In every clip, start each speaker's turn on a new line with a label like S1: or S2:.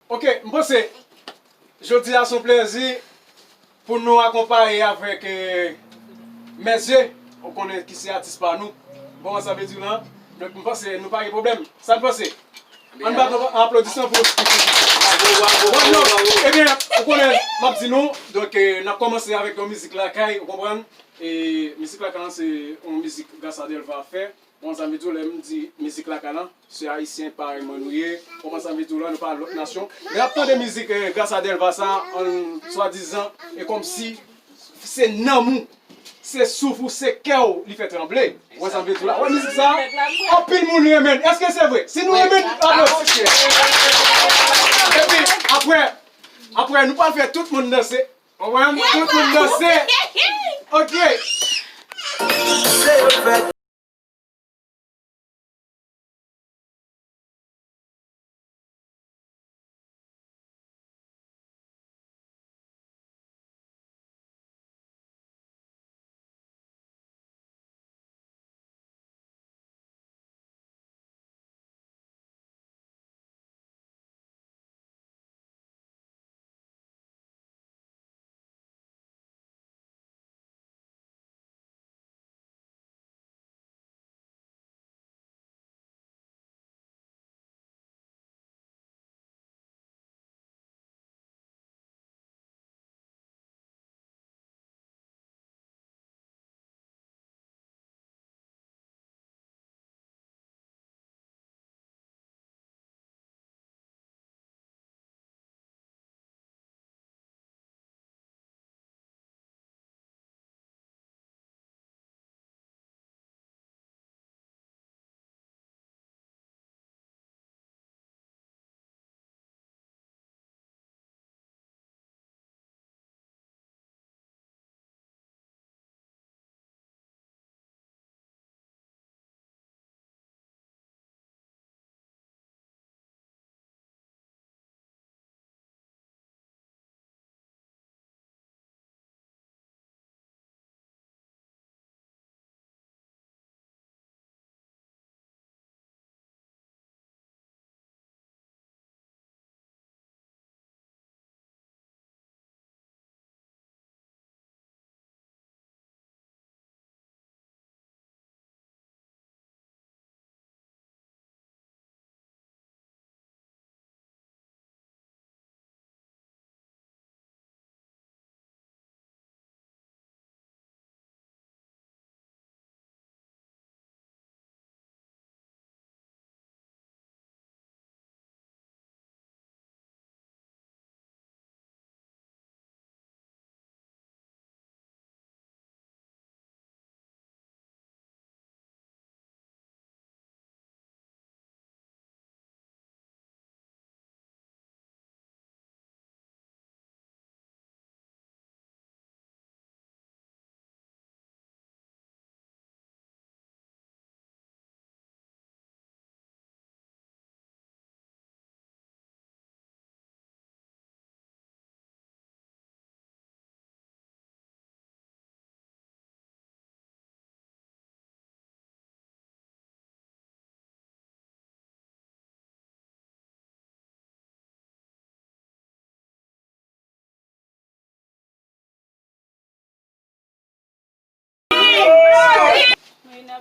S1: Ok, m'pense, jeudi a son plaisir pour nous accompagner avec messieurs, on connaît qui c'est artiste par nous. Bon, ça veut dire là, donc m'pense, nous pas de problème. Ça m'pense. On va applaudissement pour. Eh bien, vous connaissez, m'a dit nous, donc on a commencé avec une musique la caille, vous comprenez? Et musique la caille, c'est une musique que Gassadel va faire. On s'en met tout le monde dit musique la caille, c'est haïtien par Emmanuel. On s'en met tout là, nous parlons de l'autre nation. Mais après de musique Gassadel va ça, en soi-disant, et comme si c'est namou. C'est souffle, c'est cœur, il fait trembler. On s'en met tout là. On musique ça, en pile moun amen. Est-ce que c'est vrai? Si nous aimons, et puis, après, nous pas faire tout le monde danser. On va tout le monde danser. Ok.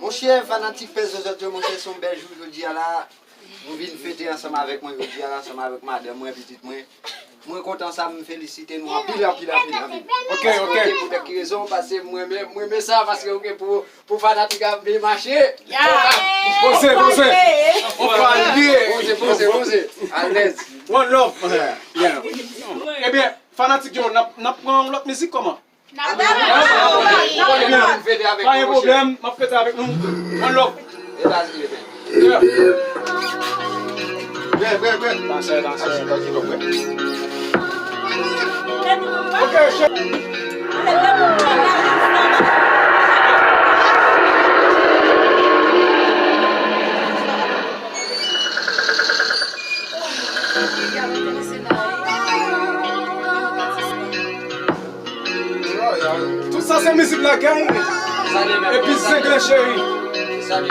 S2: Mon cher fanatique, aujourd'hui, mon cher, son bel jour, je dis à la, nous venons fêter ensemble avec moi, je dis à la, ensemble avec madame, moi, petite moi. Moi content ça me féliciter nous en pile.
S1: Ok.
S2: Pour quelle raison parce que moi ça parce que ok pour fanatique à bien marcher.
S1: Posez. On va lier.
S2: Posez. À l'aise.
S1: One love. Yeah. Eh bien, fanatique, n'a prend l'autre musique comment? Pas de problème, m'a fait avec nous. One love. Yeah. Dansez. Ok, chef. Tout ça c'est musique la gang. Et puis c'est chéri.
S2: Salut.